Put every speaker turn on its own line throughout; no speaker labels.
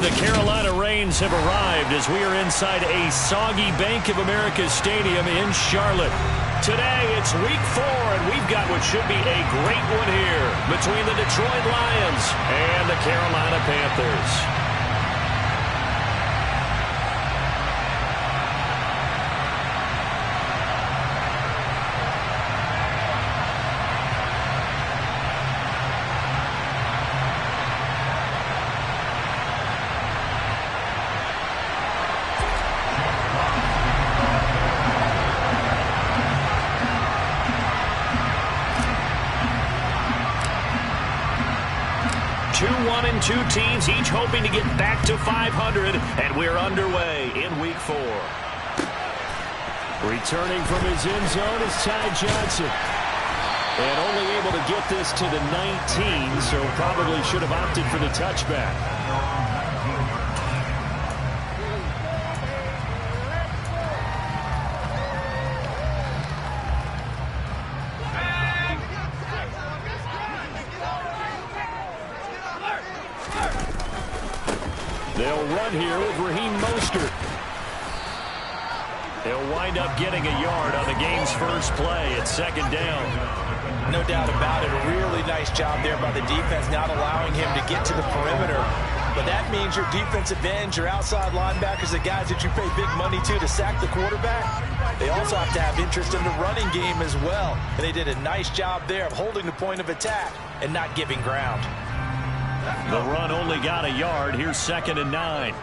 The Carolina Rains have arrived as we are inside a soggy Bank of America Stadium in Charlotte. Today, it's week 4, and we've got what should be a great one here between the Detroit Lions and the Carolina Panthers. Two teams each hoping to get back to 500, and we're underway in week 4. Returning from his end zone is Ty Johnson. And only able to get this to the 19, so probably should have opted for the touchback. They'll run here with Raheem Mostert. They'll wind up getting a yard on the game's first play at second down.
No doubt about it. A really nice job there by the defense, not allowing him to get to the perimeter. But that means your defensive ends, your outside linebackers, the guys that you pay big money to sack the quarterback, they also have to have interest in the running game as well. And they did a nice job there of holding the point of attack and not giving ground.
The run only got a yard. Here's second and 9.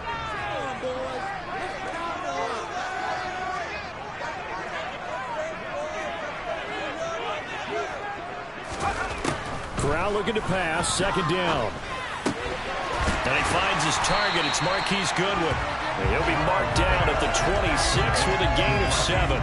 Corral looking to pass. Second down. And he finds his target. It's Marquise Goodwin. And he'll be marked down at the 26 with a gain of 7.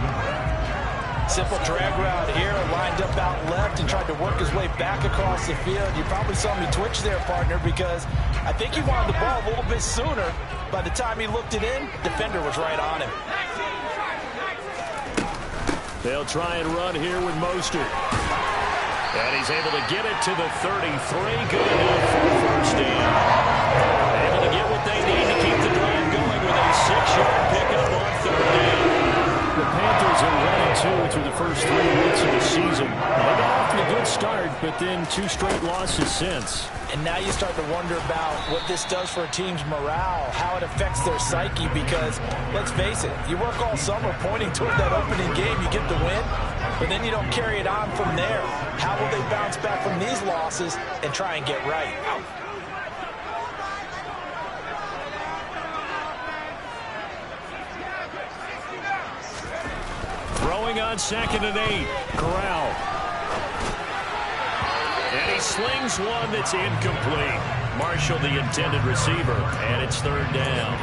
Simple drag route here, lined up out left and tried to work his way back across the field. You probably saw me twitch there, partner, because I think he wanted the ball a little bit sooner. By the time he looked it in, defender was right on him.
They'll try and run here with Mostert. And he's able to get it to the 33. Good enough for the first down. Able to get what they need to keep the drive going with a 6-yard pickup on third down. The Panthers are 1-2 through the first 3 weeks of the season. They got off to a good start, but then 2 straight losses since.
And now you start to wonder about what this does for a team's morale, how it affects their psyche, because, let's face it, you work all summer pointing toward that opening game, you get the win, but then you don't carry it on from there. How will they bounce back from these losses and try and get right?
Throwing on second and 8. Corral. And he slings one that's incomplete. Marshall, the intended receiver, and it's third down.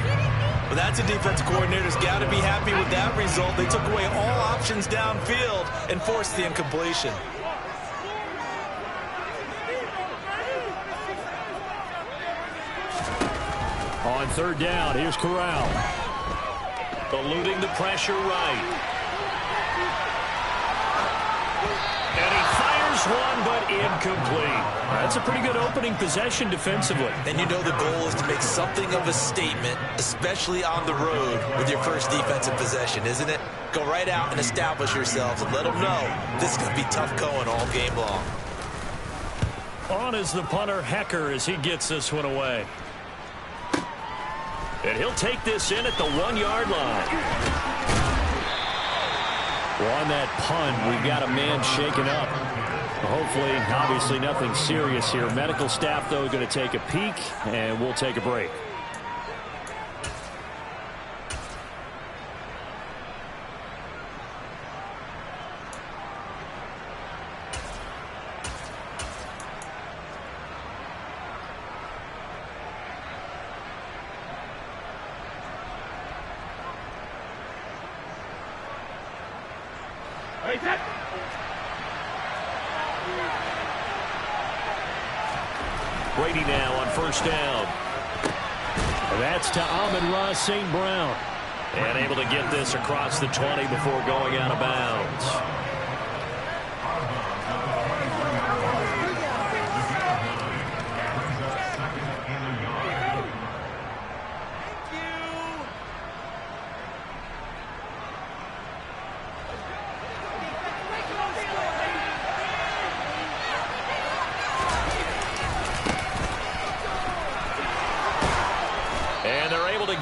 Well, that's a defensive coordinator's got to be happy with that result. They took away all options downfield and forced the incompletion.
On third down, here's Corral. Eluding the pressure right. And he fires one, but incomplete. That's a pretty good opening possession defensively.
And you know the goal is to make something of a statement, especially on the road with your first defensive possession, isn't it? Go right out and establish yourselves and let them know this is going to be tough going all game long.
On is the punter, Hecker, as he gets this one away. And he'll take this in at the 1-yard line. Well, on that punt, we've got a man shaken up. Hopefully, obviously nothing serious here. Medical staff, though, going to take a peek, and we'll take a break. Brady now on first down. That's to Amon-Ra St. Brown. And able to get this across the 20 before going out of bounds.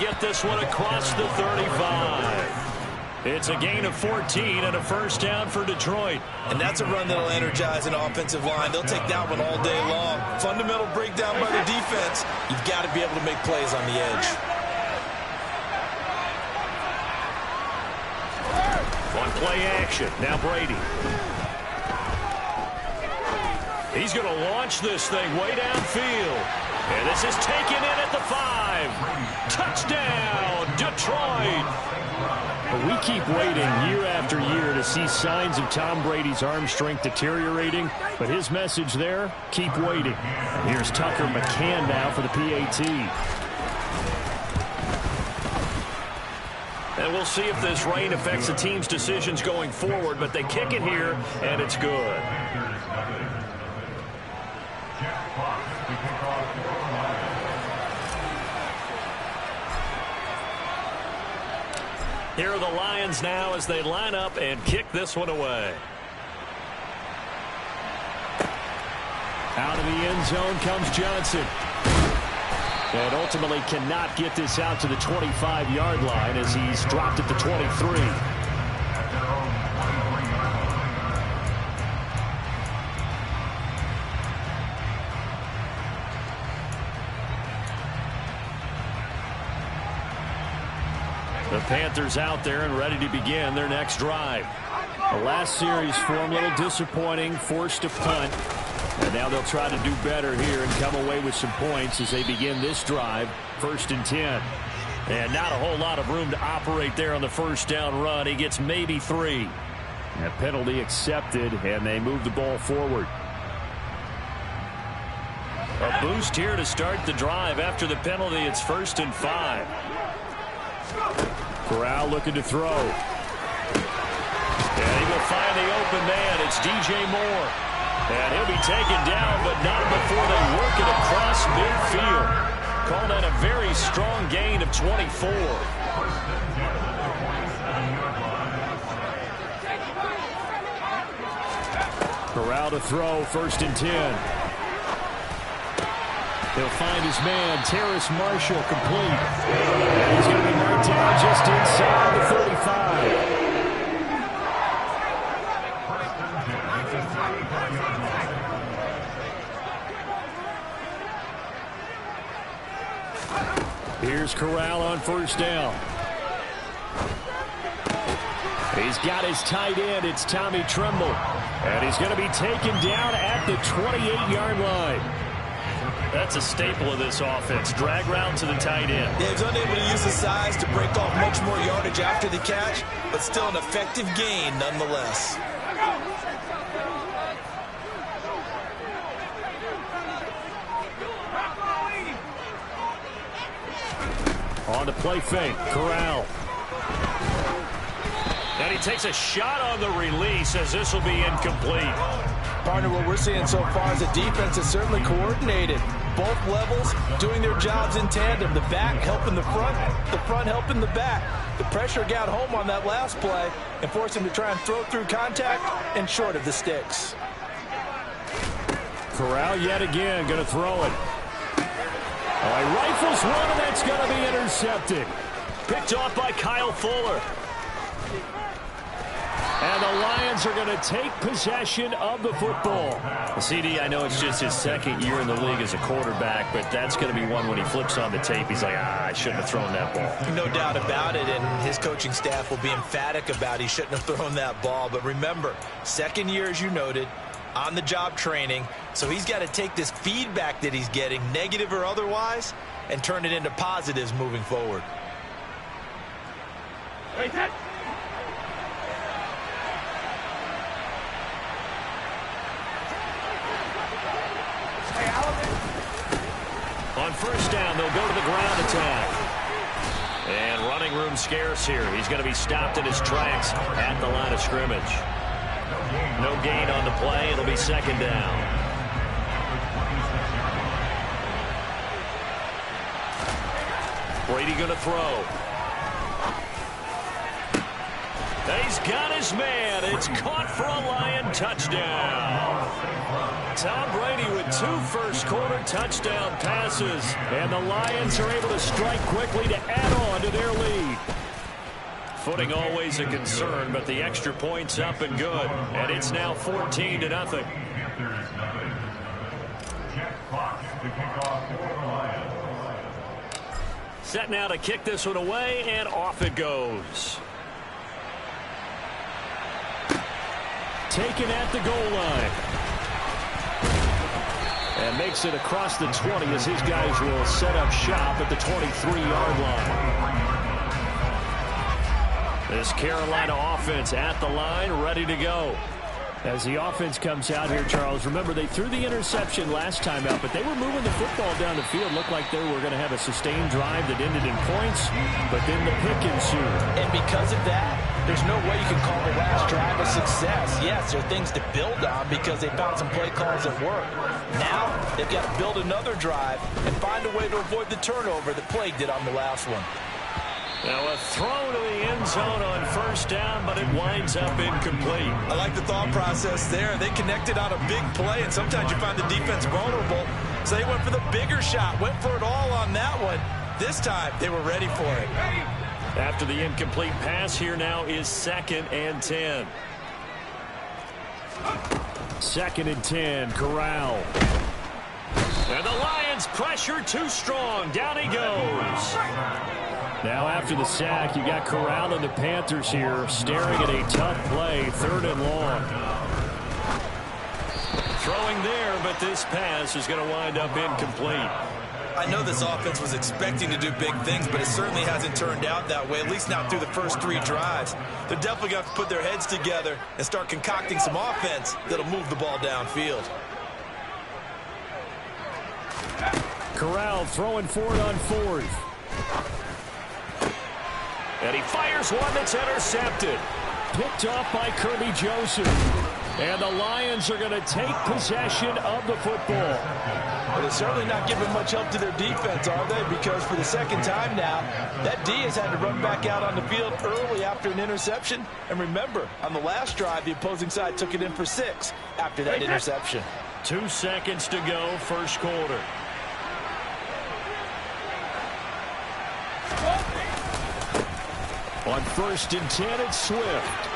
get this one across the 35. It's a gain of 14 and a first down for Detroit.
And that's a run that'll energize an offensive line. They'll take that one all day long. Fundamental breakdown by the defense. You've got to be able to make plays on the edge.
On play action, now Brady. He's going to launch this thing way downfield. And this is taken in at the 5. Touchdown, Detroit.
We keep waiting year after year to see signs of Tom Brady's arm strength deteriorating, but his message there, keep waiting. And here's Tucker McCann now for the PAT.
And we'll see if this rain affects the team's decisions going forward, but they kick it here, and it's good. Here are the Lions now as they line up and kick this one away.
Out of the end zone comes Johnson. And ultimately cannot get this out to the 25-yard line as he's dropped at the 23.
The Panthers out there and ready to begin their next drive.
The last series for him, a little disappointing, forced to punt. And now they'll try to do better here and come away with some points as they begin this drive, 1st and 10.
And not a whole lot of room to operate there on the first down run. He gets maybe 3.
A penalty accepted, and they move the ball forward.
A boost here to start the drive. After the penalty, it's 1st and 5.
Corral looking to throw.
And he will find the open man. It's DJ Moore. And he'll be taken down, but not before they work it across midfield. Call that a very strong gain of 24.
Corral to throw, 1st and 10. He'll find his man, Terrace Marshall, complete. And he's going to be marked down just inside the 35. Here's Corral on 1st down. He's got his tight end. It's Tommy Tremble. And he's going to be taken down at the 28-yard line.
That's a staple of this offense. Drag route to the tight end.
Yeah, he's unable to use his size to break off much more yardage after the catch, but still an effective gain nonetheless.
On the play fake, Corral.
And he takes a shot on the release as this will be incomplete.
Partner, what we're seeing so far is the defense is certainly coordinated. Both levels doing their jobs in tandem. The back helping the front helping the back. The pressure got home on that last play and forced him to try and throw through contact and short of the sticks.
Corral yet again going to throw it. Oh, he rifles one, and that's going to be intercepted.
Picked off by Kyle Fuller.
And the Lions are going to take possession of the football.
CD, I know it's just his 2nd year in the league as a quarterback, but that's going to be one when he flips on the tape. He's like, I shouldn't have thrown that ball.
No doubt about it, and his coaching staff will be emphatic about he shouldn't have thrown that ball. But remember, 2nd year, as you noted, on-the-job training. So he's got to take this feedback that he's getting, negative or otherwise, and turn it into positives moving forward.
On 1st down, they'll go to the ground attack. And running room scarce here. He's going to be stopped in his tracks at the line of scrimmage. No gain on the play. It'll be 2nd down. Brady going to throw. He's got his man. It's caught for a Lion touchdown. Tom Brady with 2 first
first quarter touchdown passes. And the Lions are able to strike quickly to add on to their lead. Footing always a concern, but the extra point's up and good. And it's now 14-0. Set now to kick this one away, and off it goes. Taken at the goal line. And makes it across the 20 as his guys will set up shop at the 23-yard line. This Carolina offense at the line, ready to go. As the offense comes out here, Charles, remember they threw the interception last time out, but they were moving the football down the field. Looked like they were going to have a sustained drive that ended in points, but then the pick ensued.
And because of that, there's no way you can call the last drive a success. Yes, there are things to build on because they found some play calls that work. Now, they've got to build another drive and find a way to avoid the turnover that plagued it on the last one.
Now a throw to the end zone on first down, but it winds up incomplete.
I like the thought process there. They connected on a big play, and sometimes you find the defense vulnerable. So they went for the bigger shot, went for it all on that one. This time, they were ready for it.
After the incomplete pass, here now is 2nd and 10. 2nd and 10, Corral. And the Lions pressure too strong. Down he goes. Now after the sack, you got Corral and the Panthers here staring at a tough play, 3rd and long. Throwing there, but this pass is going to wind up incomplete.
I know this offense was expecting to do big things, but it certainly hasn't turned out that way, at least not through the first 3 drives. They're definitely going to have to put their heads together and start concocting some offense that'll move the ball downfield.
Corral throwing for it on 4th. And he fires one that's intercepted. Picked off by Kirby Joseph. And the Lions are going to take possession of the football.
Well, they're certainly not giving much help to their defense, are they? Because for the second time now, that D has had to run back out on the field early after an interception. And remember, on the last drive, the opposing side took it in for 6 after that interception.
2 seconds to go, first quarter. On 1st and 10, it's Swift.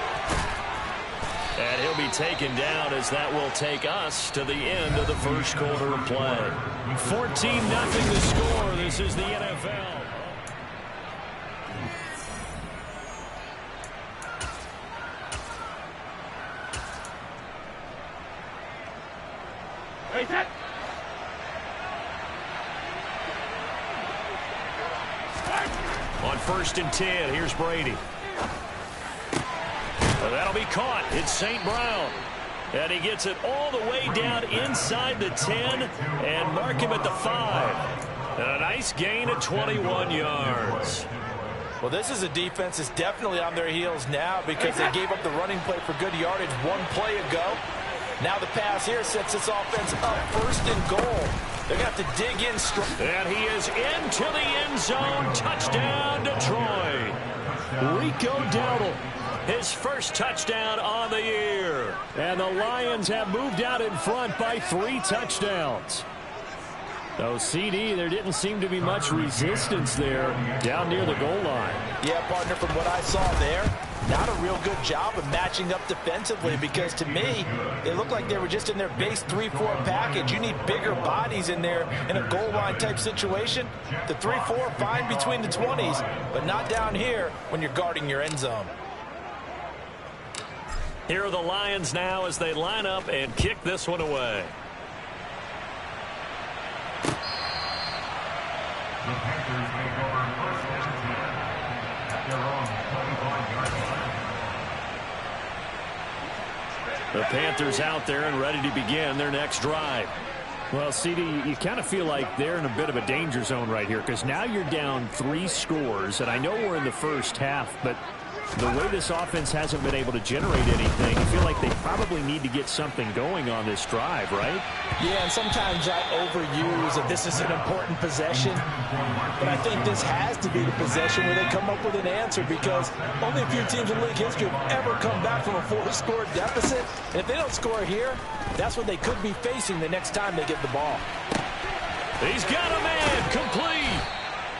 And he'll be taken down as that will take us to the end of the first quarter of play. 14-0 the score. This is the NFL. Hey, set. On 1st and 10, here's Brady. Well, that'll be caught. It's St. Brown. And he gets it all the way down inside the 10 and mark him at the 5. And a nice gain of 21 yards.
Well, this is a defense that's definitely on their heels now because they gave up the running play for good yardage 1 play ago. Now the pass here sets this offense up 1st and goal. They're going to have to dig in strong.
And he is into the end zone. Touchdown, Detroit. Rico Dowdle, his first touchdown on the year. And the Lions have moved out in front by 3 touchdowns. So, CD, there didn't seem to be much resistance there down near the goal line.
Yeah, partner, from what I saw there, not a real good job of matching up defensively because to me, it looked like they were just in their base 3-4 package. You need bigger bodies in there in a goal line type situation. The 3-4 fine between the 20s, but not down here when you're guarding your end zone.
Here are the Lions now as they line up and kick this one away.
The Panthers take over 1st and 10 at their own 25-yard line.
The Panthers out there and ready to begin their next drive. Well, CD, you kind of feel like they're in a bit of a danger zone right here because now you're down 3 scores, and I know we're in the first half, but the way this offense hasn't been able to generate anything, I feel like they probably need to get something going on this drive, right?
Yeah, and sometimes I overuse that this is an important possession, but I think this has to be the possession where they come up with an answer because only a few teams in league history have ever come back from a 4-score deficit. And if they don't score here, that's what they could be facing the next time they get the ball.
He's got a man, complete.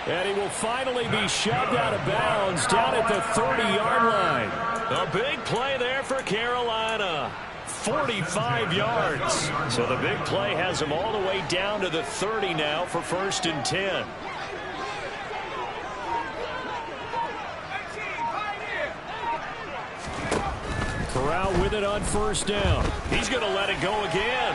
And he will finally be shoved out of bounds down at the 30-yard line. A big play there for Carolina. 45 yards. So the big play has him all the way down to the 30 now for 1st and 10. Corral with it on 1st down. He's going to let it go again.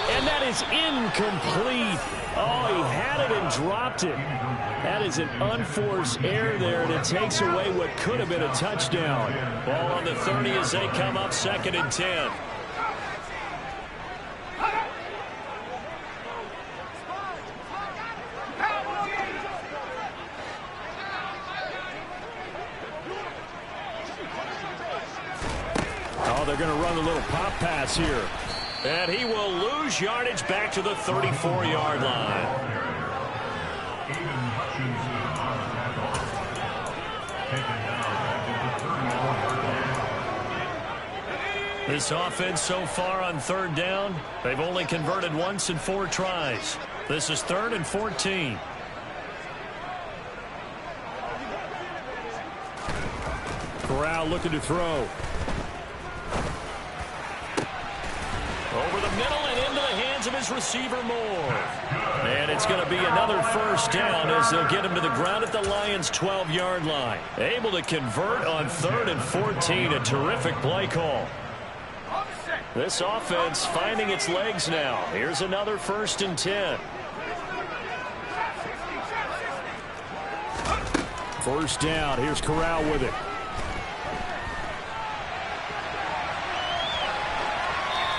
And that is incomplete. Oh, he had it and dropped it. That is an unforced error there, and it takes away what could have been a touchdown. Ball on the 30 as they come up 2nd and 10. Oh, they're going to run a little pop pass here. And he will lose yardage back to the 34-yard line. This offense so far on 3rd down, they've only converted once in 4 tries. This is 3rd and 14. Corral looking to throw. Over the middle and into the hands of his receiver Moore. And it's going to be another 1st down as they'll get him to the ground at the Lions' 12-yard line. Able to convert on 3rd and 14. A terrific play call. This offense finding its legs now. Here's another 1st and 10. 1st down. Here's Corral with it.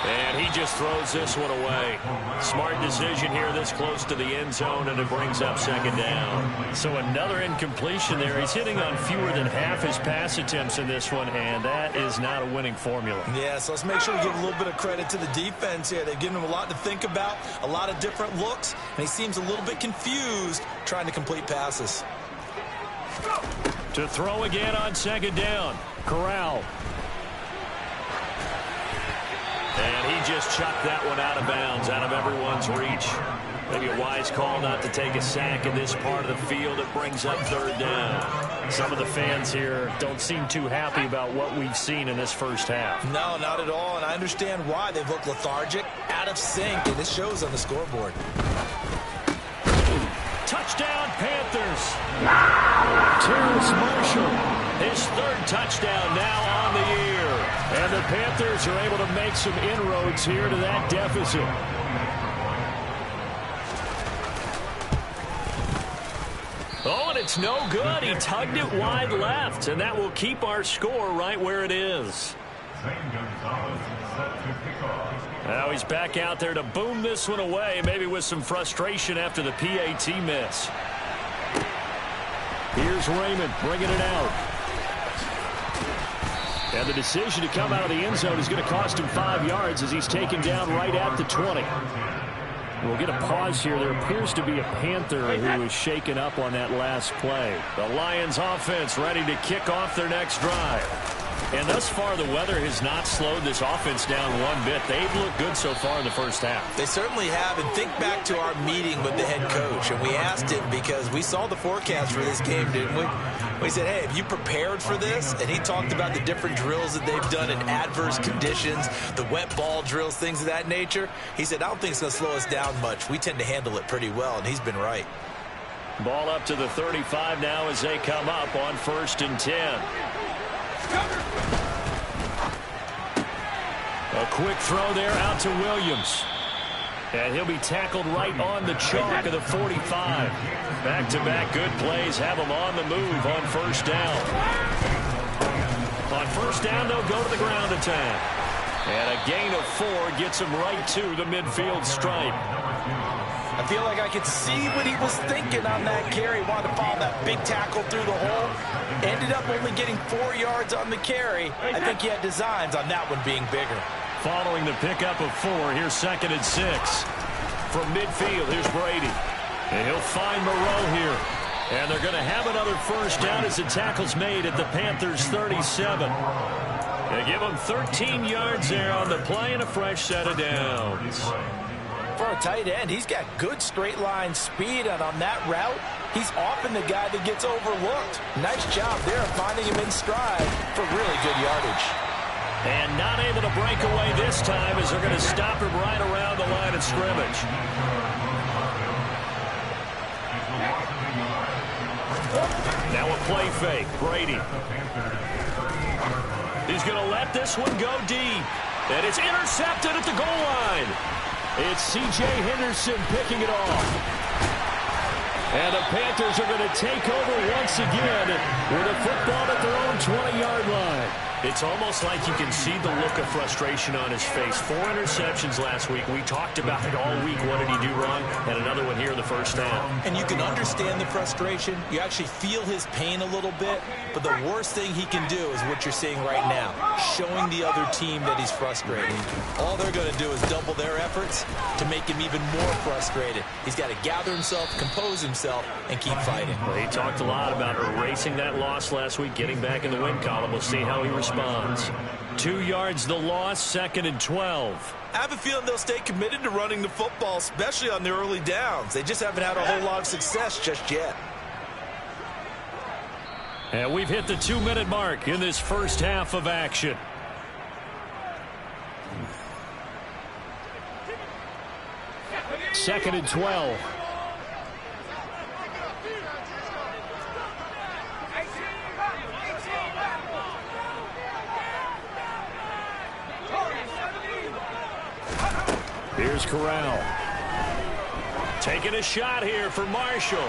And he just throws this one away. Smart decision here this close to the end zone, and it brings up 2nd down. So another incompletion there. He's hitting on fewer than half his pass attempts in this one, and that is not a winning formula.
Yeah, so let's make sure we give a little bit of credit to the defense here. They've given him a lot to think about, a lot of different looks, and he seems a little bit confused trying to complete passes.
To throw again on 2nd down. Corral. And he just chucked that one out of bounds, out of everyone's reach. Maybe a wise call not to take a sack in this part of the field. It brings up 3rd down. Some of the fans here don't seem too happy about what we've seen in this first half.
No, not at all, and I understand why. They've looked lethargic, out of sync, and it shows on the scoreboard.
Touchdown, Panthers. Terrace Marshall, his 3rd touchdown now on the year. And the Panthers are able to make some inroads here to that deficit. Oh, and it's no good. He tugged it wide left, and that will keep our score right where it is. Now he's back out there to boom this one away, maybe with some frustration after the PAT miss. Here's Raymond bringing it out. And the decision to come out of the end zone is going to cost him 5 yards as he's taken down right at the 20. We'll get a pause here. There appears to be a Panther who is shaken up on that last play. The Lions offense ready to kick off their next drive. And thus far, the weather has not slowed this offense down one bit. They've looked good so far in the first half.
They certainly have. And think back to our meeting with the head coach. And we asked him because we saw the forecast for this game, didn't we? We said, hey, have you prepared for this? And he talked about the different drills that they've done in adverse conditions, the wet ball drills, things of that nature. He said, I don't think it's going to slow us down much. We tend to handle it pretty well, and he's been right.
Ball up to the 35 now as they come up on 1st and 10. A quick throw there out to Williams. And he'll be tackled right on the chalk of the 45. Back-to-back good plays have him on the move on 1st down. On 1st down, they'll go to the ground attack. And a gain of 4 gets him right to the midfield stripe.
I feel like I could see what he was thinking on that carry. Wanted to follow that big tackle through the hole. Ended up only getting 4 yards on the carry. I think he had designs on that one being bigger.
Following the pickup of 4, here's 2nd and 6. From midfield, here's Brady. And he'll find Moreau here. And they're going to have another 1st down as the tackle's made at the Panthers' 37. They give them 13 yards there on the play and a fresh set of downs.
For a tight end, he's got good straight line speed, and on that route, he's often the guy that gets overlooked. Nice job there of finding him in stride for really good yardage.
And not able to break away this time as they're going to stop him right around the line of scrimmage. Now a play fake. Brady. He's going to let this one go deep. And it's intercepted at the goal line. It's C.J. Henderson picking it off. And the Panthers are going to take over once again with a football at their own 20-yard line. It's almost like you can see the look of frustration on his face. 4 interceptions last week. We talked about it all week. What did he do wrong? And another one here in the first half.
And you can understand the frustration. You actually feel his pain a little bit. But the worst thing he can do is what you're seeing right now, showing the other team that he's frustrated. All they're going to do is double their efforts to make him even more frustrated. He's got to gather himself, compose himself, and keep fighting.
Well, he talked a lot about erasing that loss last week, getting back in the win column. We'll see how he responds. 2 yards the loss, 2nd and 12.
I have a feeling they'll stay committed to running the football, especially on the early downs. They just haven't had a whole lot of success just yet.
And we've hit the 2-minute mark in this first half of action. Second and 12. Here's Corral. Taking a shot here for Marshall.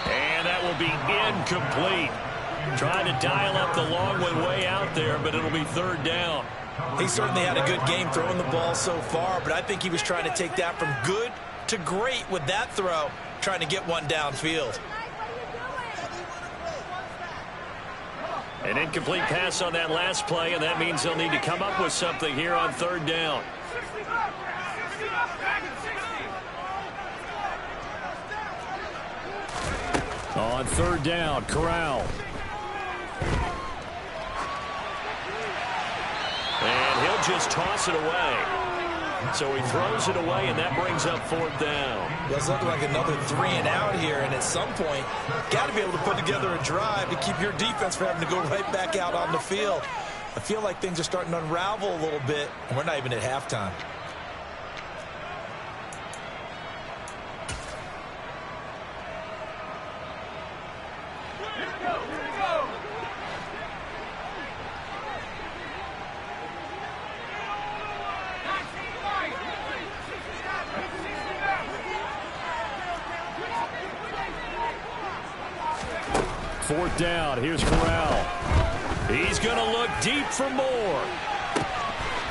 And that will be incomplete. Trying to dial up the long one way out there, but it'll be 3rd down.
He certainly had a good game throwing the ball so far, but I think he was trying to take that from good to great with that throw, trying to get one downfield.
An incomplete pass on that last play, and that means they'll need to come up with something here on 3rd down. On 3rd down, Corral. And he'll just toss it away. So he throws it away, and that brings up 4th down.
It's looking like another 3 and out here, and at some point, got to be able to put together a drive to keep your defense from having to go right back out on the field. I feel like things are starting to unravel a little bit, and we're not even at halftime.
Fourth down. Here's Corral. He's going to look deep for more.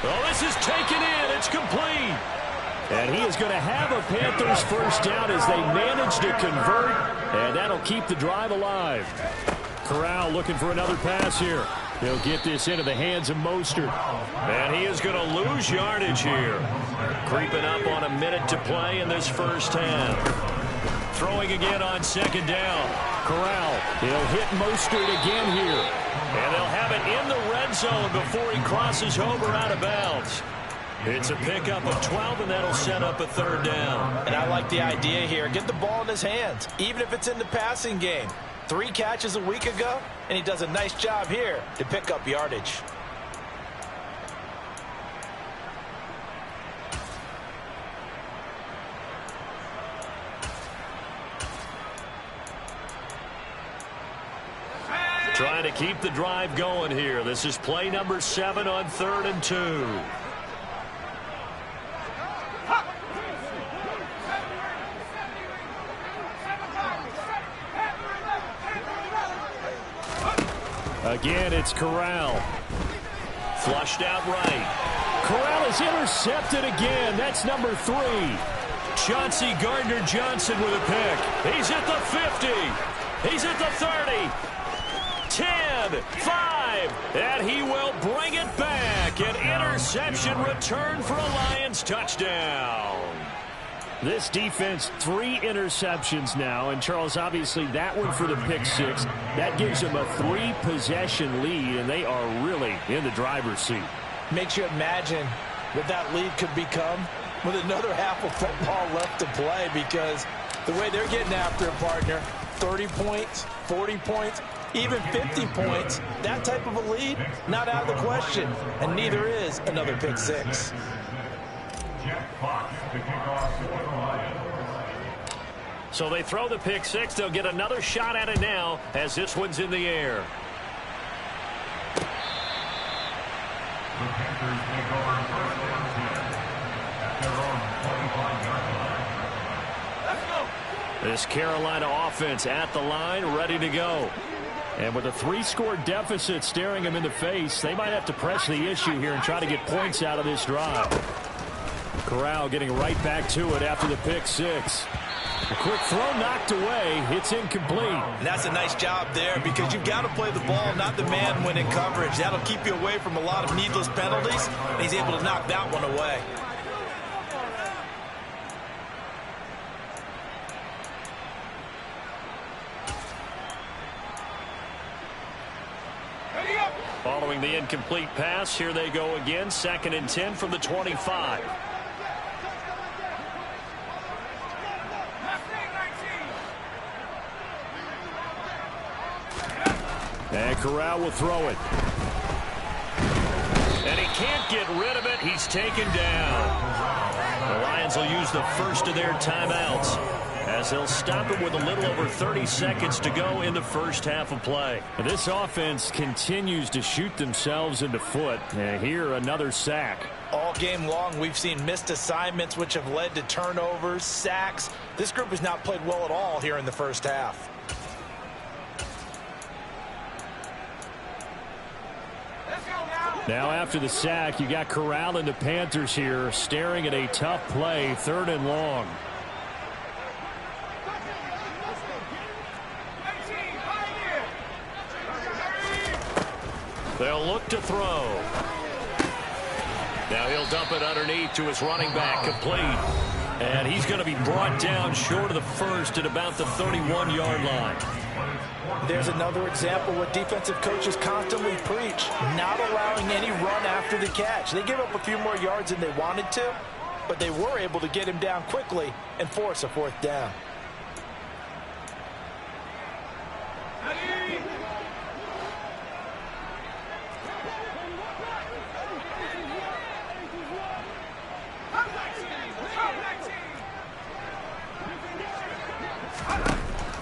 Oh, this is taken in. It's complete. And he is going to have a Panthers first down as they manage to convert. And that'll keep the drive alive. Corral looking for another pass here. He'll get this into the hands of Mostert. And he is going to lose yardage here. Creeping up on a minute to play in this first half. Throwing again on 2nd down. Corral, he'll hit Mostert again here. And they'll have it in the red zone before he crosses over out of bounds. It's a pickup of 12, and that'll set up a 3rd down.
And I like the idea here. Get the ball in his hands, even if it's in the passing game. 3 catches a week ago, and he does a nice job here to pick up yardage.
Trying to keep the drive going here. This is play number 7 on 3rd and 2. Again, it's Corral. Flushed out right. Corral is intercepted again. That's number 3. Chauncey Gardner-Johnson with a pick. He's at the 50. He's at the 30. 10, 5, and he will bring it back. An interception return for a Lions touchdown. This defense, 3 interceptions now. And, Charles, obviously that one for the pick 6. That gives them a 3-possession lead, and they are really in the driver's seat.
Makes you imagine what that lead could become with another half of football left to play, because the way they're getting after it, partner, 30 points, 40 points, even 50 points, that type of a lead, not out of the question, and neither is another pick six.
So they throw the pick six. They'll get another shot at it now as this one's in the air.
The Panthers take over first and 10 at their own 25-yard line. Let's go.
This Carolina offense at the line, ready to go. And with a 3-score deficit staring them in the face, they might have to press the issue here and try to get points out of this drive. Corral getting right back to it after the pick six. A quick throw knocked away. It's incomplete.
And that's a nice job there, because you've got to play the ball, not the man when in coverage. That'll keep you away from a lot of needless penalties, and he's able to knock that one away.
Following the incomplete pass, here they go again. 2nd and 10 from the 25.
And Corral will throw it.
And he can't get rid of it. He's taken down. The Lions will use the first of their timeouts, as they'll stop it with a little over 30 seconds to go in the first half of play.
And this offense continues to shoot themselves in the foot. And here, another sack.
All game long, we've seen missed assignments, which have led to turnovers, sacks. This group has not played well at all here in the first half.
Now after the sack, you got Corral and the Panthers here staring at a tough play, 3rd and long.
They'll look to throw. Now he'll dump it underneath to his running back, complete. And he's going to be brought down short of the first at about the 31-yard line.
There's another example what defensive coaches constantly preach, not allowing any run after the catch. They give up a few more yards than they wanted to, but they were able to get him down quickly and force a 4th down.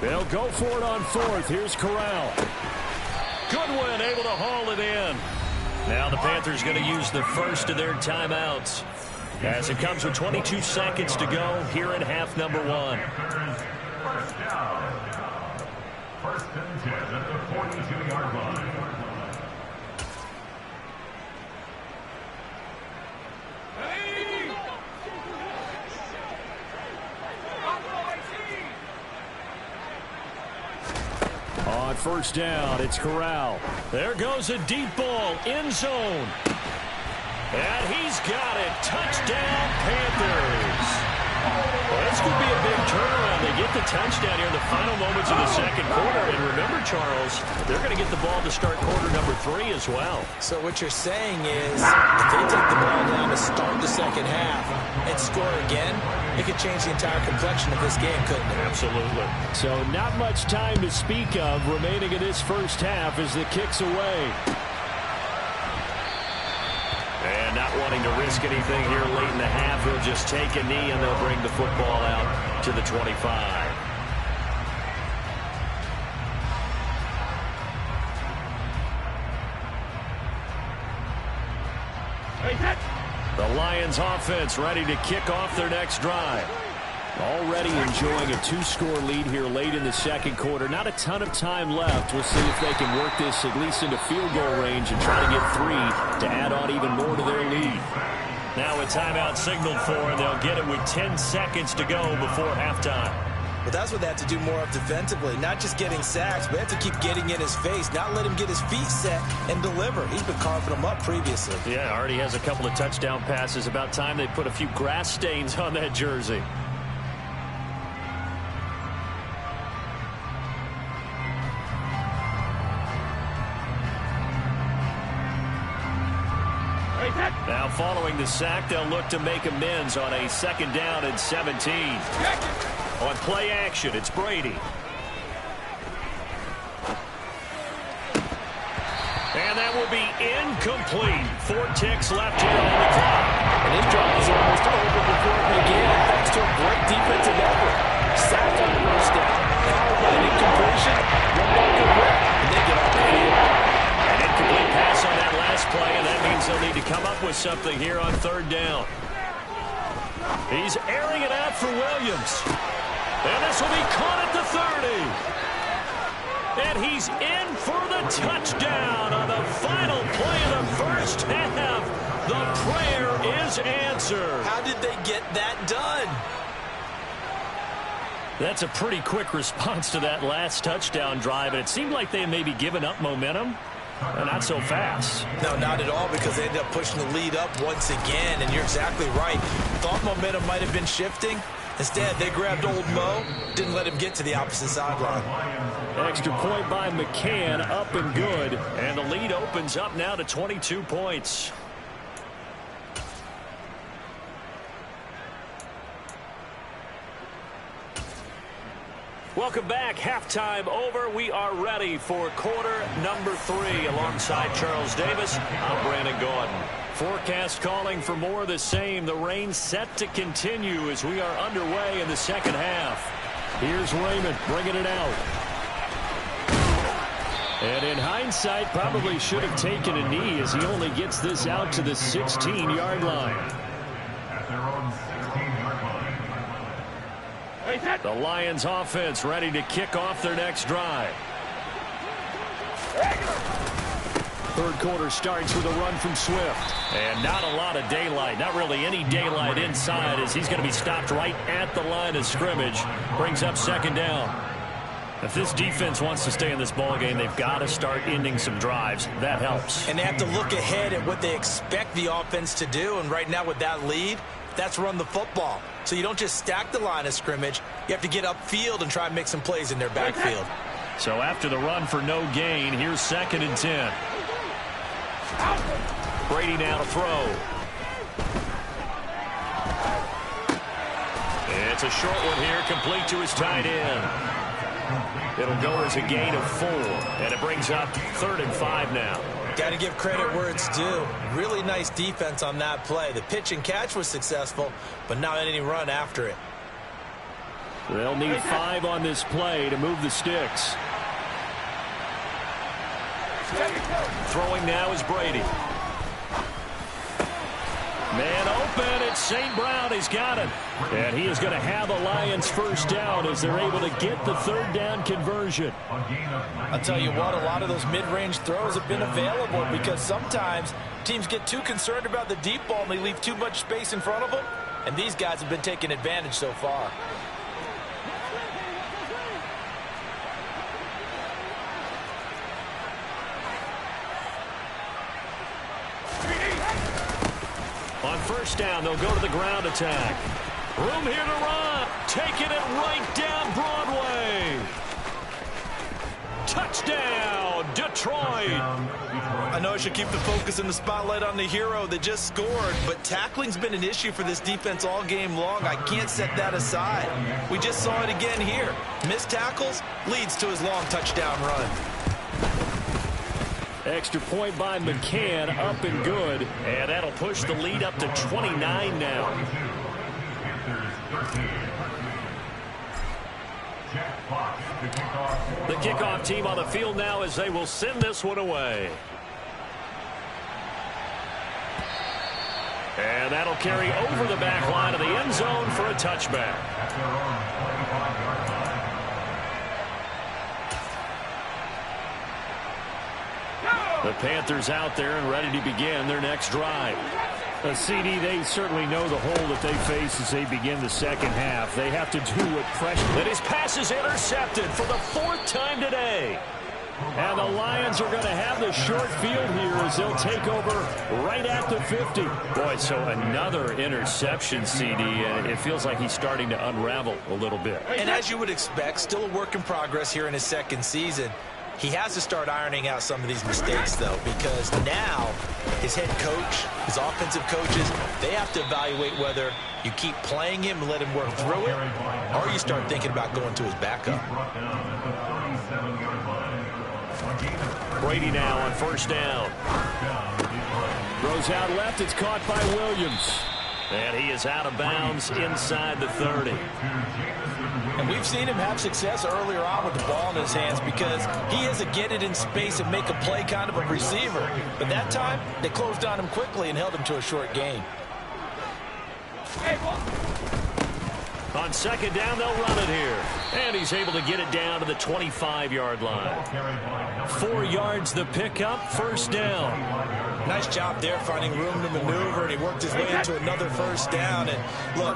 They'll go for it on 4th. Here's Corral.
Goodwin able to haul it in. Now the Panthers going to use the first of their timeouts, as it comes with 22 seconds to go here in half number 1.
First down. 1st and 10 at the 42-yard line.
On 1st down, it's Corral.
There goes a deep ball, end zone. And he's got it. Touchdown, Panthers. Well, this could be a big turnaround. They get the touchdown here in the final moments of the second quarter. And remember, Charles, they're going to get the ball to start quarter number 3 as well.
So what you're saying is, if they take the ball down to start the second half and score again, it could change the entire complexion of this game, couldn't it?
Absolutely.
So not much time to speak of remaining in this first half as the kick's away.
And not wanting to risk anything here late in the half, he'll just take a knee and they'll bring the football out to the 25. The Lions offense ready to kick off their next drive.
Already enjoying a 2-score lead here late in the second quarter. Not a ton of time left. We'll see if they can work this at least into field goal range and try to get 3 to add on even more to their lead.
Now a timeout signaled for, and they'll get it with 10 seconds to go before halftime.
But that's what they have to do more of defensively, not just getting sacks, but they have to keep getting in his face, not let him get his feet set and deliver. He's been carving them up previously.
Yeah, already has a couple of touchdown passes. About time they put a few grass stains on that jersey. Now
Now following the sack, they'll look to make amends on a 2nd down and 17. On play action, it's Brady. And that will be incomplete. 4 ticks left here on the clock.
And his drive is almost over before it began, thanks to a great defensive effort. Sacked on the first down, followed by an incompletion, one more good rip, and they get off the field.
An incomplete pass on that last play, and that means they'll need to come up with something here on 3rd down. He's airing it out for Williams. And this will be caught at the 30. And he's in for the touchdown on the final play of the first half. The prayer is answered.
How did they get that done?
That's a pretty quick response to that last touchdown drive. And it seemed like they had maybe given up momentum. Not so fast.
No, not at all, because they ended up pushing the lead up once again. And you're exactly right. Thought momentum might have been shifting. Instead, they grabbed old Mo, didn't let him get to the opposite sideline.
Extra point by McCann, up and good. And the lead opens up now to 22 points. Welcome back. Halftime over. We are ready for quarter number 3. Alongside Charles Davis, I'm Brandon Gordon. Forecast calling for more of the same. The rain set to continue as we are underway in the 2nd half. Here's Raymond bringing it out. And in hindsight, probably should have taken a knee as he only gets this out to the 16-yard line.
At their own 16-yard line.
The Lions offense ready to kick off their next drive. 3rd quarter starts with a run from Swift. And not a lot of daylight. Not really any daylight inside as he's going to be stopped right at the line of scrimmage. Brings up 2nd down. If this defense wants to stay in this ballgame, they've got to start ending some drives. That helps.
And they have to look ahead at what they expect the offense to do. And right now with that lead, that's run the football. So you don't just stack the line of scrimmage. You have to get upfield and try and make some plays in their backfield.
So after the run for no gain, here's 2nd and 10. Brady now to throw. It's a short one here, complete to his tight end. It'll go as a gain of 4, and it brings up 3rd and 5 now.
Got to give credit where it's due. Really nice defense on that play. The pitch and catch was successful, but not any run after it.
They'll need 5 on this play to move the sticks. Throwing now is Brady. Man open, it's St. Brown. He's got it. And he is going to have a Lions first down as they're able to get the 3rd down conversion.
I'll tell you what, a lot of those mid-range throws have been available because sometimes teams get too concerned about the deep ball and they leave too much space in front of them. And these guys have been taking advantage so far.
On first down, they'll go to the ground attack. Room here to run. Taking it right down Broadway. Touchdown, Detroit.
I know I should keep the focus and the spotlight on the hero that just scored, but tackling's been an issue for this defense all game long. I can't set that aside. We just saw it again here. Missed tackles leads to his long touchdown run.
Extra point by McCann, up and good. And that'll push the lead up to 29 now. The kickoff team on the field now as they will send this one away. And that'll carry over the back line of the end zone for a touchback. The Panthers out there and ready to begin their next drive. CD, they certainly know the hole that they face as they begin the 2nd half. They have to do what pressure. And his pass is intercepted for the 4th time today. And the Lions are going to have the short field here as they'll take over right at the 50. Boy, so another interception, CD, and it feels like he's starting to unravel a little bit.
And as you would expect, still a work in progress here in his 2nd season. He has to start ironing out some of these mistakes, though, because now his head coach, his offensive coaches, they have to evaluate whether you keep playing him and let him work through it, or you start thinking about going to his backup.
Brady now on first down. Throws out left. It's caught by Williams.
And he is out of bounds inside the 30.
And we've seen him have success earlier on with the ball in his hands because he is a get it in space and make a play kind of a receiver. But that time, they closed on him quickly and held him to a short gain.
On second down, they'll run it here. And he's able to get it down to the 25-yard line. 4 yards the pickup, first down.
Nice job there finding room to maneuver, and he worked his way into another first down. And look,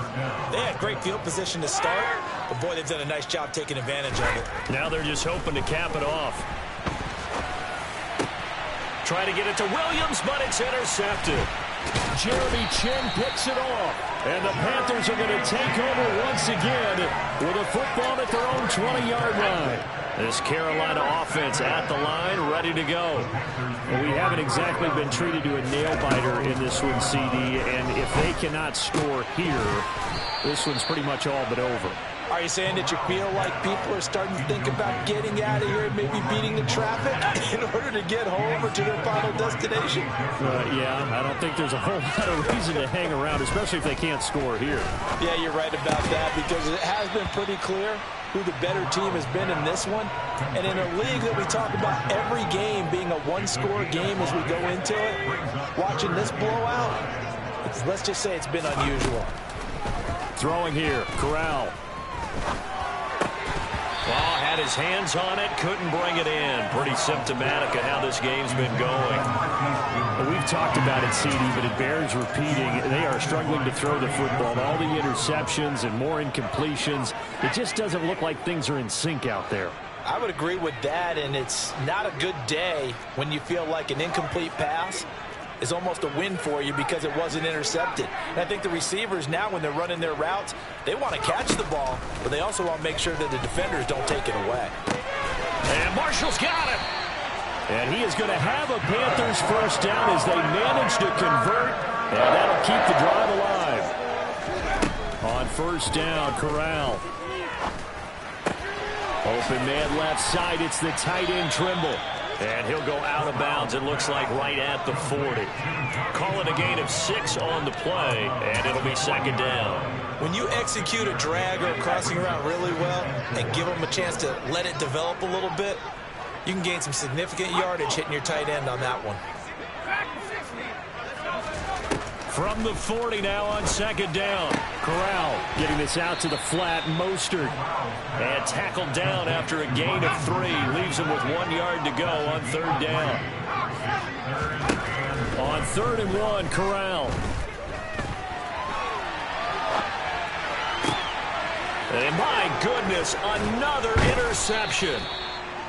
they had great field position to start, but boy, they've done a nice job taking advantage of it.
Now they're just hoping to cap it off. Try to get it to Williams, but it's intercepted.
Jeremy Chin picks it off. And the Panthers are going to take over once again with a football at their own 20-yard line.
This Carolina offense at the line, ready to go.
Well, we haven't exactly been treated to a nail-biter in this one, CD, and if they cannot score here, this one's pretty much all but over.
Are you saying that you feel like people are starting to think about getting out of here, maybe beating the traffic in order to get home or to their final destination?
Yeah, I don't think there's a whole lot of reason to hang around, especially if they can't score here.
Yeah, you're right about that because it has been pretty clear who the better team has been in this one. And in a league that we talk about every game being a one-score game as we go into it, watching this blowout, let's just say it's been unusual.
Throwing here, Corral.
Well, had his hands on it, couldn't bring it in. Pretty symptomatic of how this game's been going.
Well, we've talked about it, CD, but it bears repeating. They are struggling to throw the football. All the interceptions and more incompletions. It just doesn't look like things are in sync out there.
I would agree with that, and it's not a good day when you feel like an incomplete pass is almost a win for you because it wasn't intercepted. And I think the receivers now, when they're running their routes, they want to catch the ball, but they also want to make sure that the defenders don't take it away.
And Marshall's got it.
And he is going to have a Panthers first down as they manage to convert, and that'll keep the drive alive. On first down, Corral. Open man left side, it's the tight end Trimble.
And he'll go out of bounds, it looks like, right at the 40. Call it a gain of 6 on the play, and it'll be second down.
When you execute a drag or a crossing route really well and give them a chance to let it develop a little bit, you can gain some significant yardage hitting your tight end on that one.
From the 40 now on second down. Corral getting this out to the flat. Mostert.
And tackled down after a gain of 3. Leaves him with 1 yard to go on third down.
On 3rd and 1, Corral.
And my goodness, another interception.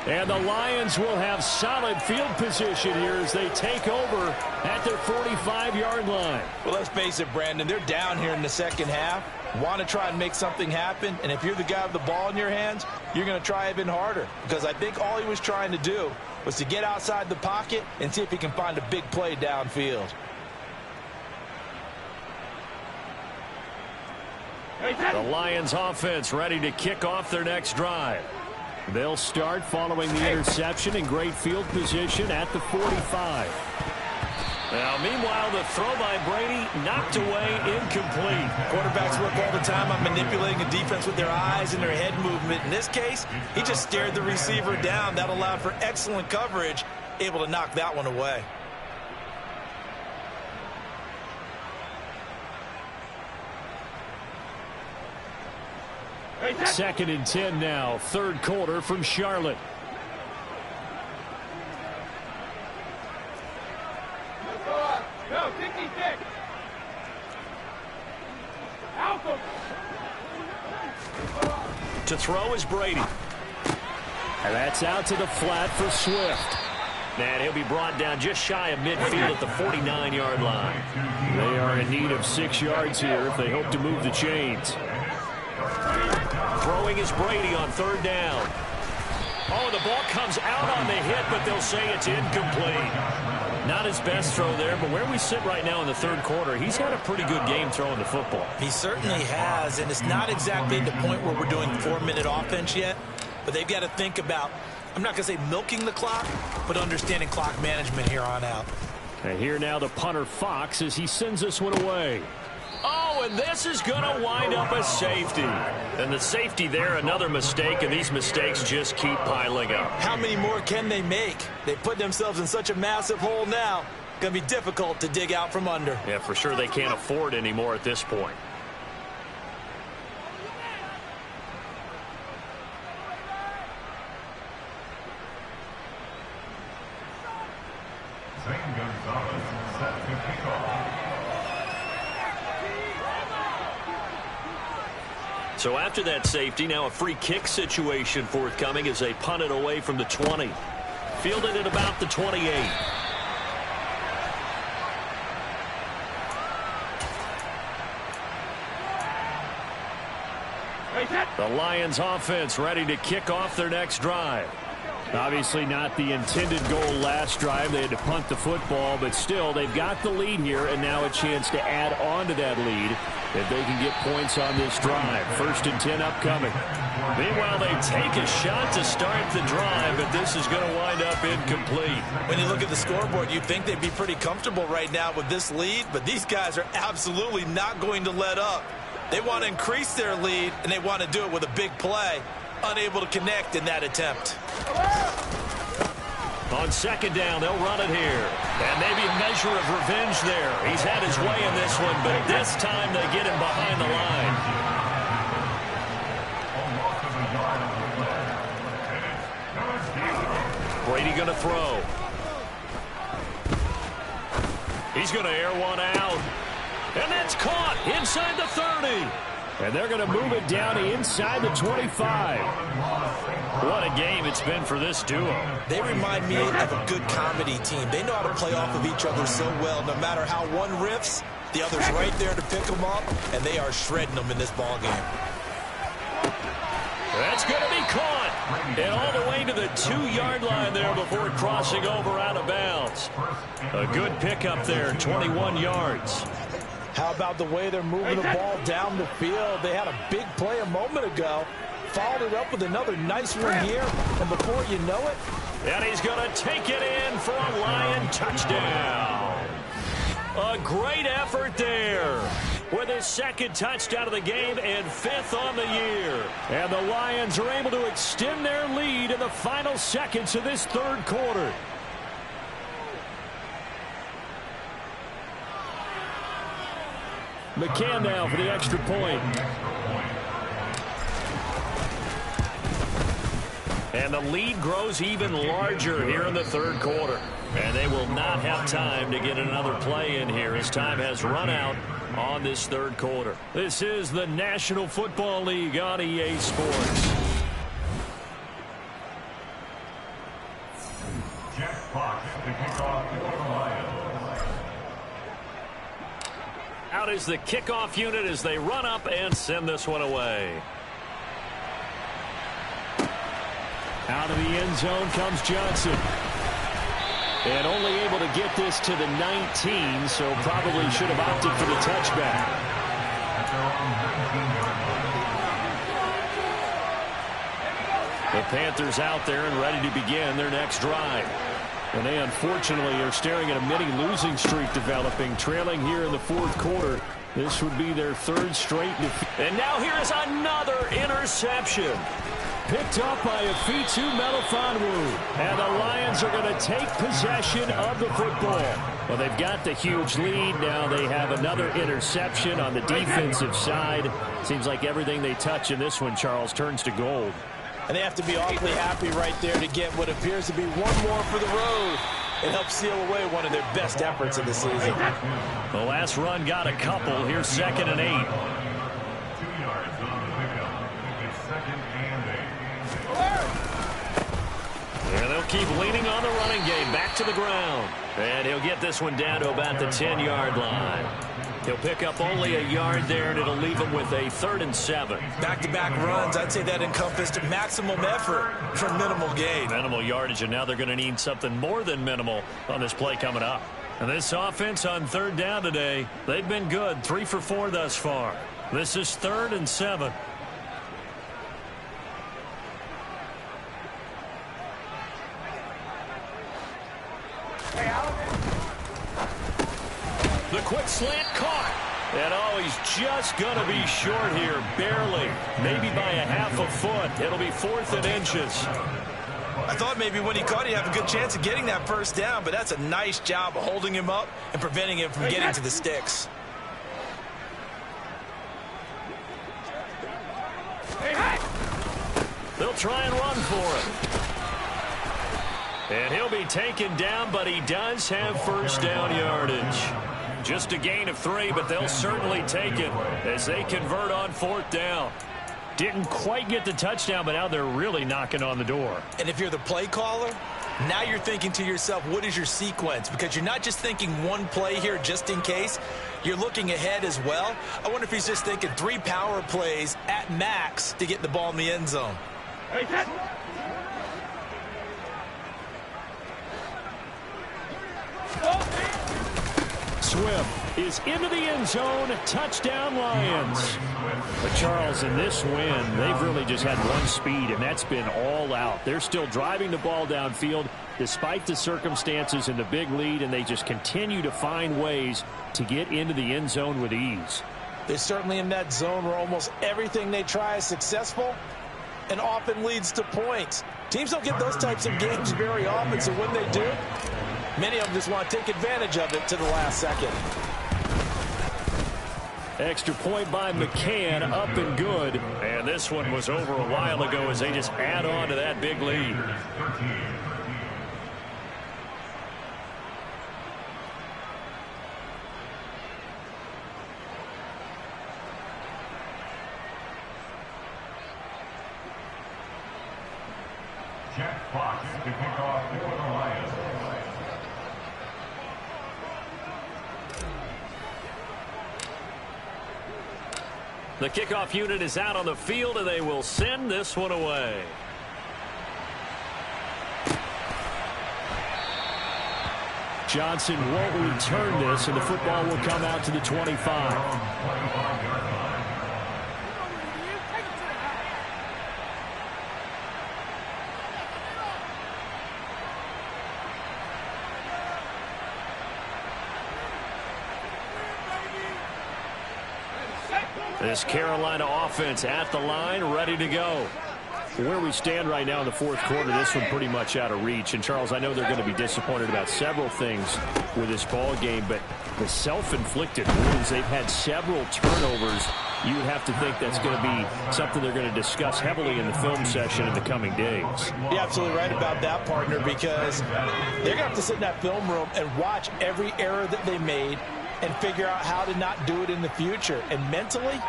And the Lions will have solid field position here as they take over at their 45-yard line.
Well, let's face it, Brandon, they're down here in the second half. Want to try and make something happen, and if you're the guy with the ball in your hands, you're going to try even harder because I think all he was trying to do was to get outside the pocket and see if he can find a big play downfield.
The Lions offense ready to kick off their next drive. They'll start following the interception in great field position at the 45.
Now, meanwhile, the throw by Brady knocked away, incomplete.
Quarterbacks work all the time on manipulating a defense with their eyes and their head movement. In this case, he just stared the receiver down. That allowed for excellent coverage, able to knock that one away.
Second and 10 now, third quarter from Charlotte.
Go, 66. Alpha.
To throw is Brady.
And that's out to the flat for Swift.
And he'll be brought down just shy of midfield at the 49-yard line.
They are in need of 6 yards here if they hope to move the chains.
Throwing is Brady on third down. Oh, the ball comes out on the hit, but they'll say it's incomplete. Not his best throw there, but where we sit right now in the third quarter, he's had a pretty good game throwing the football.
He certainly has, and it's not exactly the point where we're doing 4-minute offense yet, but they've got to think about, I'm not going to say milking the clock, but understanding clock management here on out.
And here now the punter Fox as he sends this one away.
Oh, and this is going to wind up a safety. And the safety there, another mistake, and these mistakes just keep piling up.
How many more can they make? They put themselves in such a massive hole now. Going to be difficult to dig out from under.
Yeah, for sure they can't afford anymore at this point.
Zane Gonzalez set to kick off.
So after that safety, now a free kick situation forthcoming as they punt it away from the 20. Fielded at about the 28. The Lions offense ready to kick off their next drive.
Obviously not the intended goal last drive. They had to punt the football, but still they've got the lead here and now a chance to add on to that lead if they can get points on this drive. 1st and 10 upcoming.
Meanwhile, they take a shot to start the drive, but this is going to wind up incomplete.
When you look at the scoreboard, you'd think they'd be pretty comfortable right now with this lead, but these guys are absolutely not going to let up. They want to increase their lead, and they want to do it with a big play. Unable to connect in that attempt.
On 2nd down, they'll run it here. And maybe a measure of revenge there. He's had his way in this one, but this time they get him behind the line. Brady going to throw. He's going to air one out. And that's caught inside the 30.
And they're going to move it down to inside the 25.
What a game it's been for this duo.
They remind me of a good comedy team. They know how to play off of each other so well. No matter how one riffs, the other's right there to pick them up, and they are shredding them in this ball game.
That's going to be caught. And all the way to the 2-yard line there before crossing over out of bounds. A good pickup there, 21 yards.
How about the way they're moving the ball down the field? They had a big play a moment ago. Followed it up with another nice one here. And before you know it,
and he's going to take it in for a Lion touchdown. A great effort there with his 2nd touchdown of the game and 5th on the year.
And the Lions are able to extend their lead in the final seconds of this 3rd quarter. McCann now for the extra point.
And the lead grows even larger here in the 3rd quarter. And they will not have time to get another play in here as time has run out on this 3rd quarter.
This is the National Football League on EA Sports.
Jack Fox to kick off for the Lions.
Out is the kickoff unit as they run up and send this one away.
Out of the end zone comes Johnson. And only able to get this to the 19, so probably should have opted for the touchback. The Panthers out there and ready to begin their next drive. And they unfortunately are staring at a mini losing streak developing, trailing here in the 4th quarter. This would be their 3rd straight defeat.
And now here is another interception.
Picked up by Afitu Melifonwu. And the Lions are going to take possession of the football. Well, they've got the huge lead. Now they have another interception on the defensive side. Seems like everything they touch in this one, Charles, turns to gold.
And they have to be awfully happy right there to get what appears to be one more for the road. It helps seal away one of their best efforts of the season.
The last run got a couple. Here's 2nd and 8.
2 yards on the pickup. It's 2nd and 8.
And they'll keep leaning on the running game. Back to the ground. And he'll get this one down to about the 10-yard line. He'll pick up only a yard there, and it'll leave him with a 3rd and 7.
Back-to-back runs, I'd say that encompassed maximum effort for minimal gain.
Minimal yardage, and now they're going to need something more than minimal on this play coming up. And this offense on 3rd down today, they've been good, 3 for 4 thus far. This is 3rd and 7. The quick slant caught. And he's just going to be short here, barely. Maybe by a half a foot. It'll be 4th and inches.
I thought maybe when he caught it, he'd have a good chance of getting that first down, but that's a nice job of holding him up and preventing him from getting to the sticks.
They'll try and run for him. And he'll be taken down, but he does have 1st down yardage. Just a gain of 3, but they'll certainly take it as they convert on 4th down. Didn't quite get the touchdown, but now they're really knocking on the door.
And if you're the play caller, now you're thinking to yourself, what is your sequence? Because you're not just thinking one play here just in case. You're looking ahead as well. I wonder if he's just thinking 3 power plays at max to get the ball in the end zone.
Swift is into the end zone. Touchdown, Lions. But Charles, in this win, they've really just had one speed, and that's been all out. They're still driving the ball downfield despite the circumstances and the big lead, and they just continue to find ways to get into the end zone with ease.
They're certainly in that zone where almost everything they try is successful and often leads to points. Teams don't get those types of games very often, so when they do, many of them just want to take advantage of it to the last second.
Extra point by McCann, up and good.
And this one was over a while ago as they just add on to that big lead.
Jack Fox to kick off for the Lions.
The kickoff unit is out on the field, and they will send this one away.
Johnson won't return this, and the football will come out to the 25.
This Carolina offense at the line, ready to go.
Where we stand right now in the 4th quarter, this one pretty much out of reach. And, Charles, I know they're going to be disappointed about several things with this ball game, but the self-inflicted wounds, they've had several turnovers. You would have to think that's going to be something they're going to discuss heavily in the film session in the coming days.
You're absolutely right about that, partner, because they're going to have to sit in that film room and watch every error that they made and figure out how to not do it in the future. And mentally,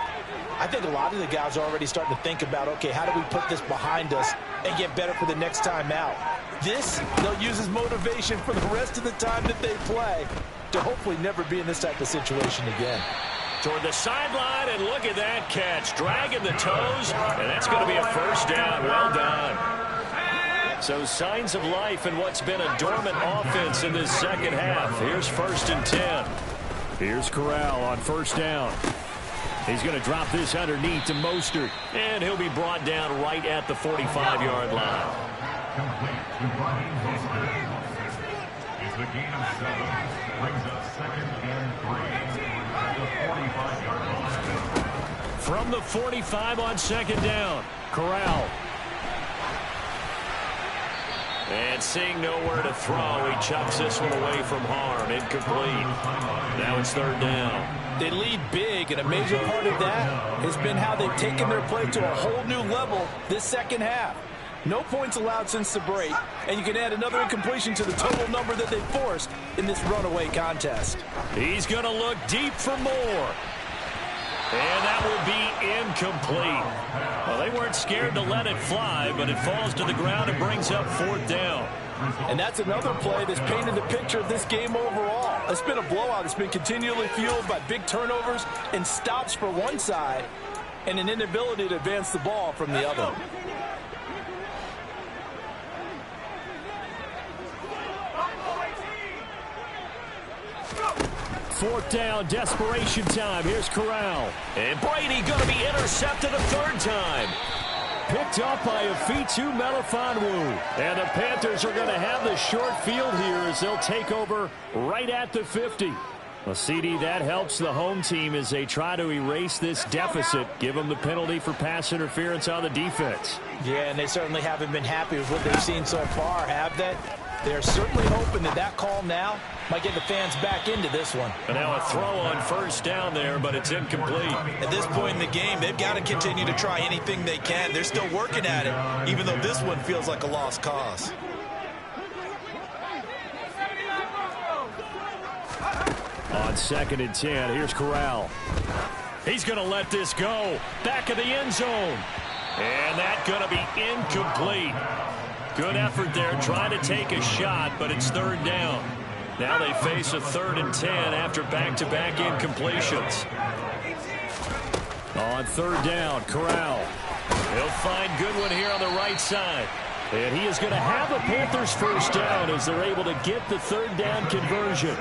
I think a lot of the guys are already starting to think about, okay, how do we put this behind us and get better for the next time out? This, they'll use as motivation for the rest of the time that they play to hopefully never be in this type of situation again.
Toward the sideline, and look at that catch. Dragging the toes, and that's going to be a 1st down. Well done. So signs of life in what's been a dormant offense in this second half. Here's 1st and 10.
Here's Corral on 1st down. He's going to drop this underneath to Mostert.
And he'll be brought down right at the 45-yard line.
Complete to Brian Mostert. It's the gain of 7. Brings up 2nd and 3 at the 45-yard line.
From the 45 on 2nd down, Corral.
And seeing nowhere to throw, he chucks this one away from harm. Incomplete. Now it's 3rd down.
They lead big, and a major part of that has been how they've taken their play to a whole new level this second half. No points allowed since the break, and you can add another incompletion to the total number that they forced in this runaway contest.
He's going to look deep for more. And that will be incomplete. Well, they weren't scared to let it fly, but it falls to the ground and brings up 4th down.
And that's another play that's painted the picture of this game overall. It's been a blowout. It's been continually fueled by big turnovers and stops for one side and an inability to advance the ball from the other.
Fourth down, desperation time. Here's Corral.
And Brady going to be intercepted a third time.
Picked up by Afitu Melifonwu. And the Panthers are going to have the short field here as they'll take over right at the 50. Well, CD, that helps the home team as they try to erase this deficit. Give them the penalty for pass interference on the defense.
Yeah, and they certainly haven't been happy with what they've seen so far, have they? They're certainly hoping that that call now might get the fans back into this one.
And now a throw on first down there, but it's incomplete.
At this point in the game, they've got to continue to try anything they can. They're still working at it, even though this one feels like a lost cause.
On 2nd and 10, here's Corral. He's going to let this go. Back of the end zone.
And that's going to be incomplete. Good effort there, trying to take a shot, but it's third down. Now they face a 3rd and 10 after back-to-back incompletions.
On 3rd down, Corral.
He'll find Goodwin here on the right side.
And he is going to have the Panthers first down as they're able to get the 3rd down conversion.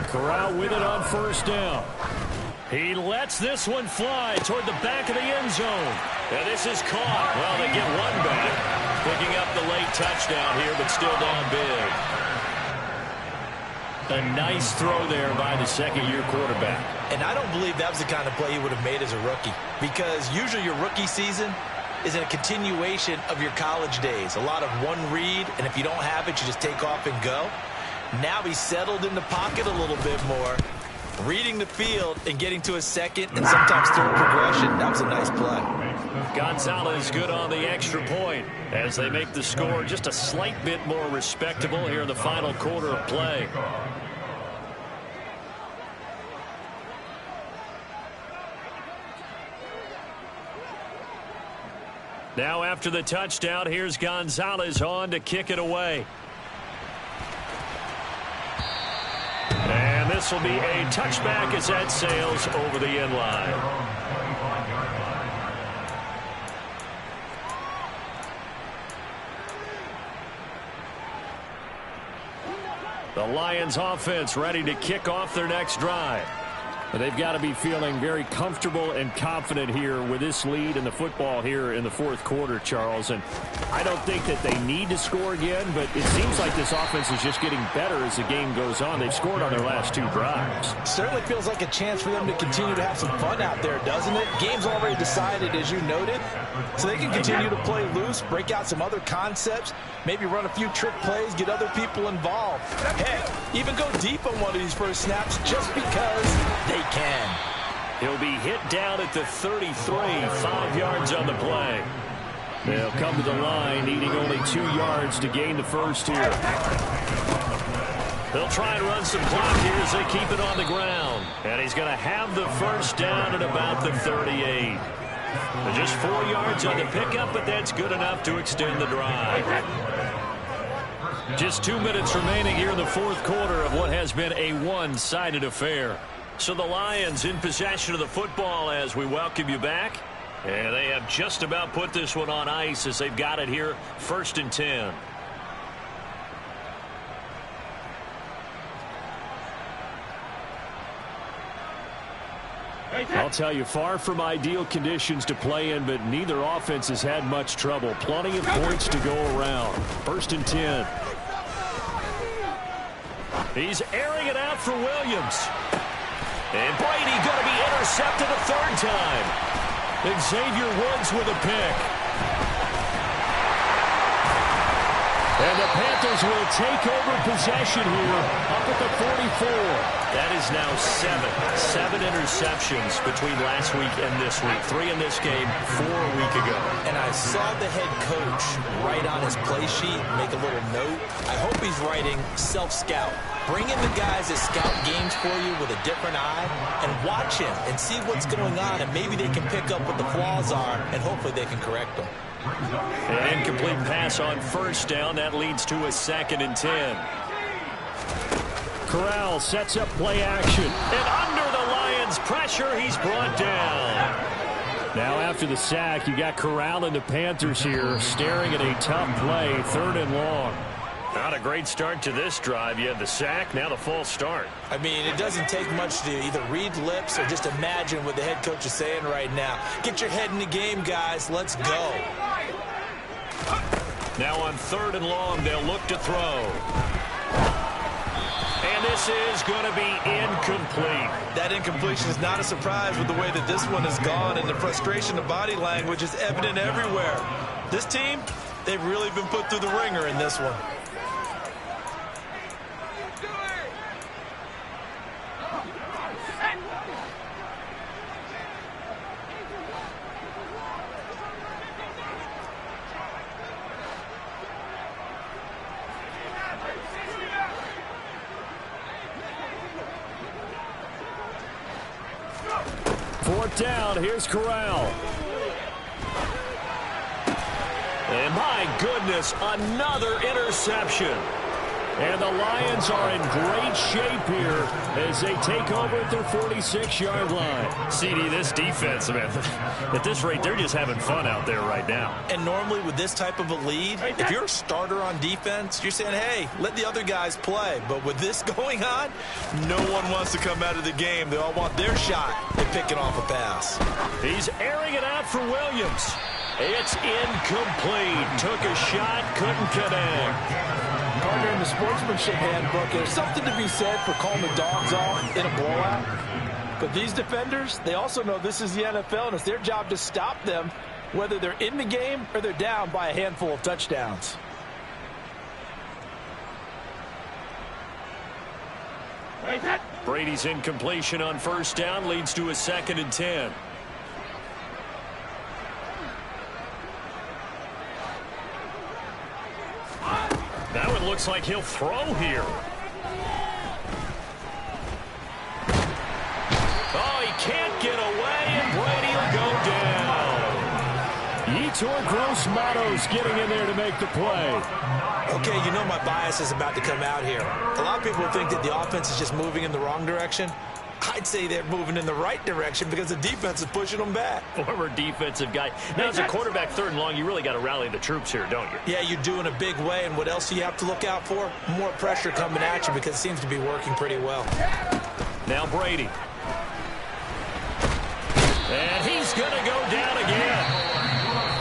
Corral with it on first down. He lets this one fly toward the back of the end zone.
And this is caught. Well, they get one back. Picking up the late touchdown here, but still down big.
A nice throw there by the second-year quarterback.
And I don't believe that was the kind of play he would have made as a rookie. Because usually your rookie season is a continuation of your college days. A lot of one read, and if you don't have it, you just take off and go. Now he's settled in the pocket a little bit more, reading the field and getting to a second and sometimes third progression. That was a nice play.
Gonzalez good on the extra point as they make the score just a slight bit more respectable here in the final quarter of play. Now after the touchdown, here's Gonzalez on to kick it away. And this will be a touchback as that sails over the end line. The Lions offense ready to kick off their next drive.
They've got to be feeling very comfortable and confident here with this lead in the football here in the fourth quarter, Charles. And I don't think that they need to score again, but it seems like this offense is just getting better as the game goes on. They've scored on their last 2 drives.
Certainly feels like a chance for them to continue to have some fun out there, doesn't it? Game's already decided, as you noted, so they can continue to play loose, break out some other concepts, maybe run a few trick plays, get other people involved. Heck, even go deep on one of these first snaps just because they can.
He'll be hit down at the 33, 5 yards on the play.
They'll come to the line, needing only 2 yards to gain the first here.
They'll try and run some clock here as they keep it on the ground. And he's going to have the first down at about the 38. Just 4 yards on the pickup, but that's good enough to extend the drive. Just 2 minutes remaining here in the fourth quarter of what has been a one-sided affair. So the Lions in possession of the football as we welcome you back. And they have just about put this one on ice as they've got it here, 1st and 10.
I'll tell you, far from ideal conditions to play in, but neither offense has had much trouble. Plenty of points to go around. 1st and 10.
He's airing it out for Williams. And Brady going to be intercepted a 3rd time.
And Xavier Woods with a pick. And the Panthers will take over possession here up at the 44.
That is now 7 interceptions between last week and this week. 3 in this game, 4 a week ago.
And I saw the head coach write on his play sheet, make a little note. I hope he's writing self-scout. Bring in the guys that scout games for you with a different eye and watch him and see what's going on, and maybe they can pick up what the flaws are, and hopefully they can correct them.
An incomplete pass on first down. That leads to a 2nd and 10. Corral sets up play action. And under the Lions' pressure, he's brought down. Now after the sack, you got Corral and the Panthers here staring at a tough play, 3rd and long. Not a great start to this drive. You had the sack, now the false start.
I mean, it doesn't take much to either read lips or just imagine what the head coach is saying right now. Get your head in the game, guys. Let's go.
Now on 3rd and long, they'll look to throw. And this is going to be incomplete.
That incompletion is not a surprise with the way that this one has gone, and the frustration of body language is evident everywhere. This team, they've really been put through the ringer in this one.
Down, here's Corral. And my goodness, another interception. And the Lions are in great shape here as they take over at their 46-yard line. CD, this defense, man, at this rate, they're just having fun out there right now.
And normally with this type of a lead, if you're a starter on defense, you're saying, hey, let the other guys play. But with this going on, no one wants to come out of the game. They all want their shot at picking off a pass.
He's airing it out for Williams. It's incomplete. Took a shot, couldn't connect.
Partner, in the sportsmanship handbook, there's something to be said for calling the dogs off in a blowout. But these defenders, they also know this is the NFL, and it's their job to stop them, whether they're in the game or they're down by a handful of touchdowns.
Brady's incompletion on first down leads to a 2nd and 10. That one looks like he'll throw here. Oh, he can't get away, and Brady will go down. Yetur Gross-Matos getting in there to make the play.
Okay, you know my bias is about to come out here. A lot of people think that the offense is just moving in the wrong direction. I'd say they're moving in the right direction because the defense is pushing them back.
Former defensive guy. Now, as a quarterback 3rd and long, you really got to rally the troops here, don't you?
Yeah, you do in a big way. And what else do you have to look out for? More pressure coming at you because it seems to be working pretty well.
Now Brady. And he's going to go down again.